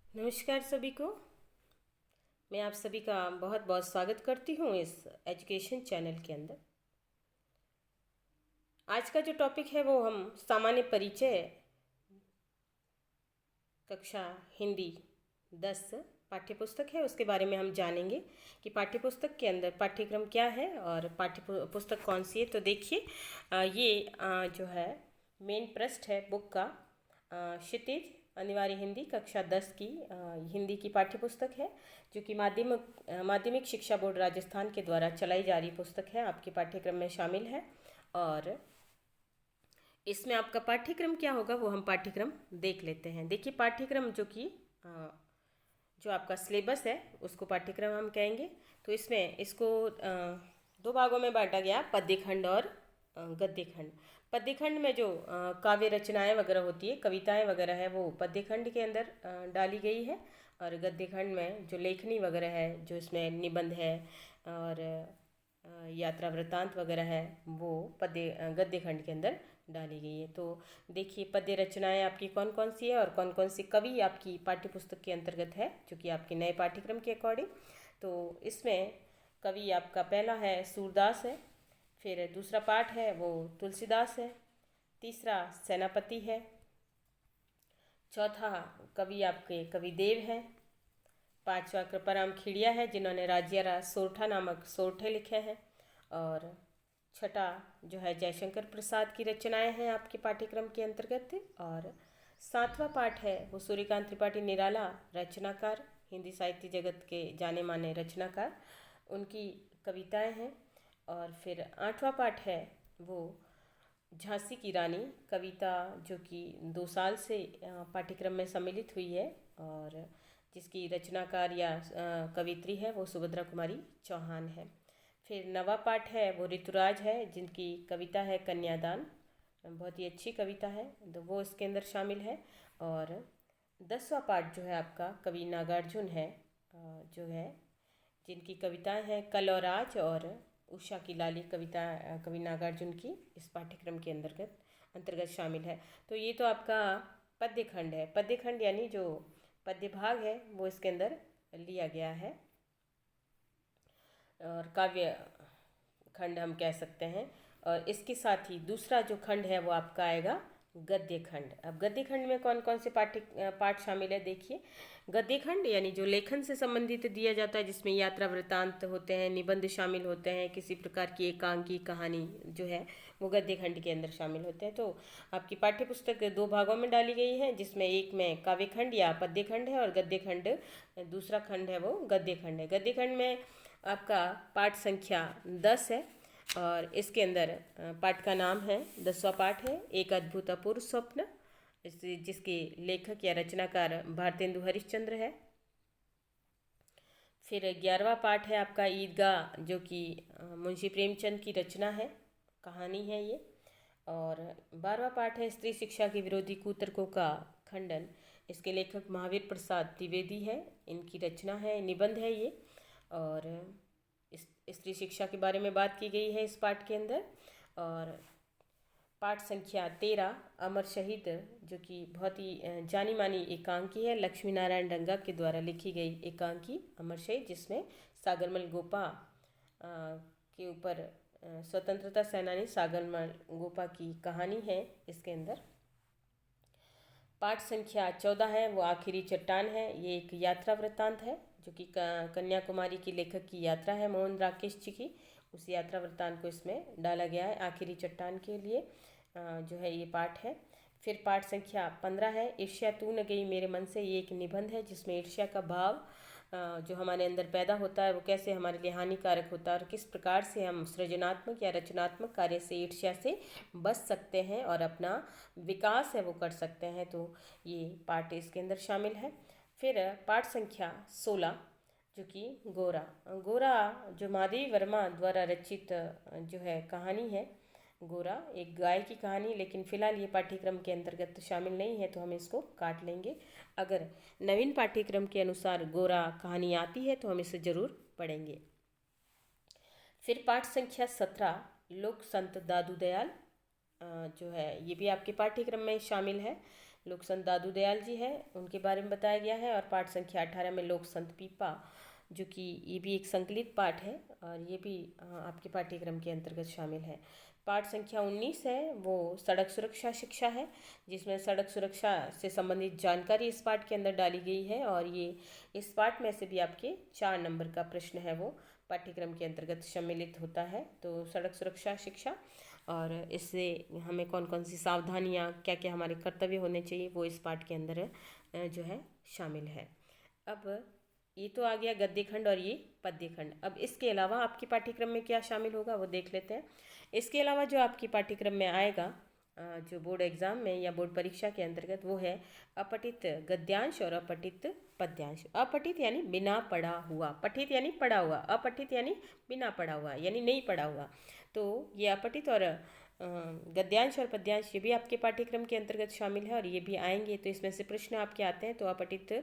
नमस्कार सभी को। मैं आप सभी का बहुत बहुत स्वागत करती हूँ इस एजुकेशन चैनल के अंदर। आज का जो टॉपिक है वो हम सामान्य परिचय कक्षा हिंदी 10 पाठ्यपुस्तक है उसके बारे में हम जानेंगे कि पाठ्यपुस्तक के अंदर पाठ्यक्रम क्या है और पाठ्य पुस्तक कौन सी है। तो देखिए, ये जो है मेन पृष्ठ है बुक का। क्षितिज अनिवार्य हिंदी कक्षा 10 की हिंदी की पाठ्यपुस्तक है, जो कि माध्यमिक शिक्षा बोर्ड राजस्थान के द्वारा चलाई जा रही पुस्तक है, आपके पाठ्यक्रम में शामिल है। और इसमें आपका पाठ्यक्रम क्या होगा वो हम पाठ्यक्रम देख लेते हैं। देखिए, पाठ्यक्रम जो आपका सिलेबस है उसको पाठ्यक्रम हम कहेंगे। तो इसमें इसको दो भागों में बांटा गया, पद्य खंड और गद्य खंड। पद्य खंड में जो काव्य रचनाएं वगैरह होती है, कविताएं वगैरह है, वो पद्य खंड के अंदर डाली गई है। और गद्य खंड में जो लेखनी वगैरह है, जो इसमें निबंध है और यात्रा वृत्तांत वगैरह है, वो गद्य खंड के अंदर डाली गई है। तो देखिए, पद्य रचनाएं आपकी कौन कौन सी है और कौन कौन सी कवि आपकी पाठ्यपुस्तक के अंतर्गत है, जो कि आपके नए पाठ्यक्रम के अकॉर्डिंग। तो इसमें कवि आपका पहला है सूरदास है, फिर दूसरा पाठ है वो तुलसीदास है, तीसरा सेनापति है, चौथा कवि आपके कविदेव हैं, पांचवा कृपाराम खिड़िया है जिन्होंने राज्यारा सोरठा नामक सोरठे लिखे हैं, और छठा जो है जयशंकर प्रसाद की रचनाएं हैं आपके पाठ्यक्रम के अंतर्गत। और सातवां पाठ है वो सूर्यकांत त्रिपाठी निराला, रचनाकार, हिंदी साहित्य जगत के जाने माने रचनाकार, उनकी कविताएं हैं। और फिर आठवां पाठ है वो झांसी की रानी कविता, जो कि 2 साल से पाठ्यक्रम में सम्मिलित हुई है और जिसकी रचनाकार या कवित्री है वो सुभद्रा कुमारी चौहान है। फिर नवा पाठ है वो ऋतुराज है, जिनकी कविता है कन्यादान, बहुत ही अच्छी कविता है, तो वो इसके अंदर शामिल है। और 10वां पाठ जो है आपका कवि नागार्जुन है, जो है जिनकी कविताएं हैं कल और आज और उषा की लाली कविता कवि नागार्जुन की इस पाठ्यक्रम के अंतर्गत शामिल है। तो ये तो आपका पद्य खंड है। पद्य खंड यानी जो पद्य भाग है वो इसके अंदर लिया गया है, और काव्य खंड हम कह सकते हैं। और इसके साथ ही दूसरा जो खंड है वो आपका आएगा गद्य खंड। अब गद्य खंड में कौन कौन से पाठ शामिल है, देखिए। गद्य खंड यानी जो लेखन से संबंधित दिया जाता है, जिसमें यात्रा वृत्तांत होते हैं, निबंध शामिल होते हैं, किसी प्रकार की एकांकी कहानी जो है वो गद्य खंड के अंदर शामिल होते हैं। तो आपकी पाठ्यपुस्तक 2 भागों में डाली गई है, जिसमें एक में काव्य खंड या पद्य खंड है और गद्य खंड दूसरा खंड है वो गद्य खंड है। गद्य खंड में आपका पाठ संख्या 10 है और इसके अंदर पाठ का नाम है, 10वां पाठ है एक अद्भुत अपूर्व स्वप्न, जिसके लेखक या रचनाकार भारतेंदु हरिश्चंद्र है। फिर 11वां पाठ है आपका ईदगाह, जो कि मुंशी प्रेमचंद की रचना है, कहानी है ये। और 12वां पाठ है स्त्री शिक्षा के विरोधी कुतर्कों का खंडन, इसके लेखक महावीर प्रसाद द्विवेदी है, इनकी रचना है, निबंध है ये। और इस स्त्री शिक्षा के बारे में बात की गई है इस पाठ के अंदर। और पाठ संख्या 13 अमर शहीद, जो कि बहुत ही जानी मानी एकांकी है, लक्ष्मी नारायण डंगा के द्वारा लिखी गई एकांकी अमर शहीद, जिसमें सागरमल गोपा के ऊपर स्वतंत्रता सेनानी सागरमल गोपा की कहानी है इसके अंदर। पाठ संख्या 14 है वो आखिरी चट्टान है, ये एक यात्रा वृत्तांत है, जो कि कन्याकुमारी की लेखक की यात्रा है मोहन राकेश जी की, उस यात्रा वृत्तांत को इसमें डाला गया है आखिरी चट्टान के लिए जो है ये पाठ है। फिर पाठ संख्या 15 है ईर्ष्या तू न गई मेरे मन से, ये एक निबंध है जिसमें ईर्ष्या का भाव जो हमारे अंदर पैदा होता है वो कैसे हमारे लिए हानिकारक होता है और किस प्रकार से हम सृजनात्मक या रचनात्मक कार्य से ईर्ष्या से बच सकते हैं और अपना विकास है वो कर सकते हैं। तो ये पाठ इसके अंदर शामिल है। फिर पाठ संख्या 16 जो कि गोरा गोरा जो माधवी वर्मा द्वारा रचित जो है कहानी है, गोरा एक गाय की कहानी, लेकिन फिलहाल ये पाठ्यक्रम के अंतर्गत शामिल नहीं है तो हम इसको काट लेंगे। अगर नवीन पाठ्यक्रम के अनुसार गोरा कहानी आती है तो हम इसे ज़रूर पढ़ेंगे। फिर पाठ संख्या 17 लोक संत दादू दयाल जो है ये भी आपके पाठ्यक्रम में शामिल है। लोक संत दादू दयाल जी है, उनके बारे में बताया गया है। और पाठ संख्या 18 में लोक संत पीपा, जो कि ये भी एक संकलित पाठ है और ये भी आपके पाठ्यक्रम के अंतर्गत शामिल है। पाठ संख्या 19 है वो सड़क सुरक्षा शिक्षा है, जिसमें सड़क सुरक्षा से संबंधित जानकारी इस पाठ के अंदर डाली गई है। और ये इस पाठ में से भी आपके 4 नंबर का प्रश्न है वो पाठ्यक्रम के अंतर्गत सम्मिलित होता है। तो सड़क सुरक्षा शिक्षा, और इससे हमें कौन कौन सी सावधानियाँ, क्या क्या हमारे कर्तव्य होने चाहिए, वो इस पाठ के अंदर जो है शामिल है। अब ये तो आ गया गद्य खंड और ये पद्य खंड। अब इसके अलावा आपके पाठ्यक्रम में क्या शामिल होगा वो देख लेते हैं। इसके अलावा जो आपके पाठ्यक्रम में आएगा जो बोर्ड एग्जाम में या बोर्ड परीक्षा के अंतर्गत, वो है अपठित गद्यांश और अपठित पद्यांश। अपठित यानी बिना पढ़ा हुआ, पठित यानी पढ़ा हुआ, अपठित यानी बिना पढ़ा हुआ यानी नहीं पढ़ा हुआ। तो ये अपठित और गद्यांश और पद्यांश ये भी आपके पाठ्यक्रम के अंतर्गत शामिल है और ये भी आएंगे। तो इसमें से प्रश्न आपके आते हैं। तो अपठित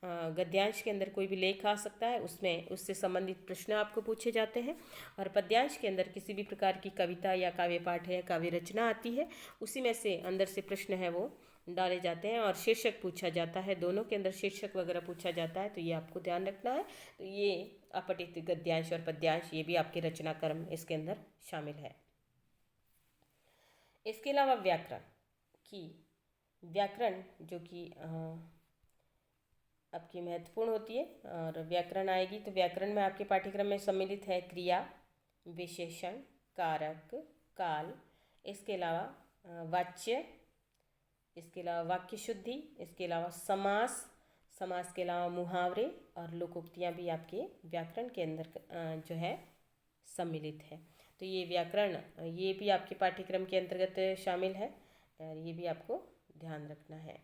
गद्यांश के अंदर कोई भी लेख आ सकता है, उसमें उससे संबंधित प्रश्न आपको पूछे जाते हैं। और पद्यांश के अंदर किसी भी प्रकार की कविता या काव्य पाठ है, काव्य रचना आती है, उसी में से अंदर से प्रश्न है वो डाले जाते हैं और शीर्षक पूछा जाता है। दोनों के अंदर शीर्षक वगैरह पूछा जाता है, तो ये आपको ध्यान रखना है। तो ये अपठित गद्यांश और पद्यांश ये भी आपके रचना क्रम इसके अंदर शामिल है। इसके अलावा व्याकरण की, व्याकरण जो कि आपकी महत्वपूर्ण होती है और व्याकरण आएगी। तो व्याकरण में आपके पाठ्यक्रम में सम्मिलित है क्रिया, विशेषण, कारक, काल, इसके अलावा वाच्य, इसके अलावा वाक्य शुद्धि, इसके अलावा समास, समास के अलावा मुहावरे और लोकोक्तियाँ भी आपके व्याकरण के अंदर जो है सम्मिलित है। तो ये व्याकरण ये भी आपके पाठ्यक्रम के अंतर्गत शामिल है और ये भी आपको ध्यान रखना है।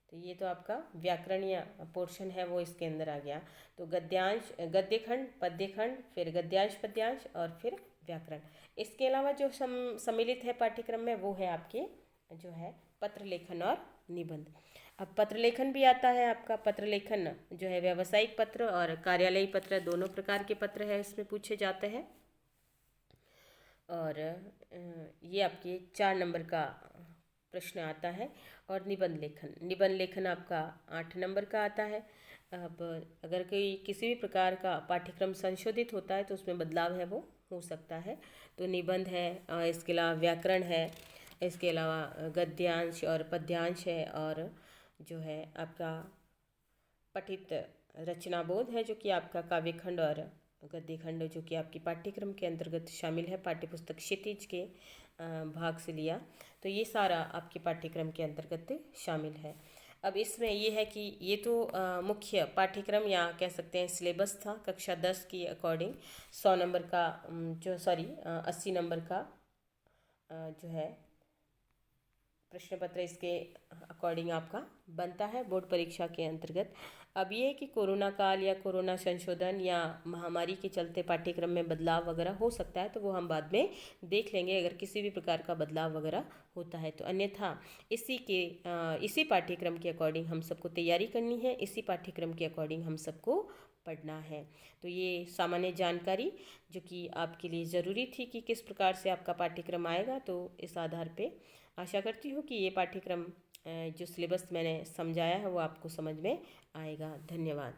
तो ये तो आपका व्याकरणीय पोर्शन है वो इसके अंदर आ गया। तो गद्यांश, गद्य खंड, पद्य खंड, फिर गद्यांश पद्यांश और फिर व्याकरण। इसके अलावा जो सम्मिलित है पाठ्यक्रम में वो है आपके जो है पत्र लेखन और निबंध। अब पत्र लेखन भी आता है आपका। पत्र लेखन जो है व्यावसायिक पत्र और कार्यालयी पत्र, दोनों प्रकार के पत्र है इसमें पूछे जाते हैं। और ये आपके 4 नंबर का प्रश्न आता है। और निबंध लेखन, निबंध लेखन आपका 8 नंबर का आता है। अब अगर कोई किसी भी प्रकार का पाठ्यक्रम संशोधित होता है तो उसमें बदलाव है वो हो सकता है। तो निबंध है, इसके अलावा व्याकरण है, इसके अलावा गद्यांश और पद्यांश है, और जो है आपका पठित रचनाबोध है जो कि आपका काव्य खंड और गद्य खंड जो कि आपकी पाठ्यक्रम के अंतर्गत शामिल है, पाठ्यपुस्तक क्षितिज के भाग से लिया। तो ये सारा आपके पाठ्यक्रम के अंतर्गत शामिल है। अब इसमें ये है कि ये तो मुख्य पाठ्यक्रम या कह सकते हैं सिलेबस था कक्षा 10 की अकॉर्डिंग 100 नंबर का जो 80 नंबर का जो है प्रश्न पत्र इसके अकॉर्डिंग आपका बनता है बोर्ड परीक्षा के अंतर्गत। अब ये है कि कोरोना काल या कोरोना संशोधन या महामारी के चलते पाठ्यक्रम में बदलाव वगैरह हो सकता है, तो वो हम बाद में देख लेंगे अगर किसी भी प्रकार का बदलाव वगैरह होता है तो। अन्यथा इसी पाठ्यक्रम के अकॉर्डिंग हम सबको तैयारी करनी है, इसी पाठ्यक्रम के अकॉर्डिंग हम सबको पढ़ना है। तो ये सामान्य जानकारी जो कि आपके लिए ज़रूरी थी कि किस प्रकार से आपका पाठ्यक्रम आएगा। तो इस आधार पे आशा करती हूँ कि ये पाठ्यक्रम जो सिलेबस मैंने समझाया है वो आपको समझ में आएगा। धन्यवाद।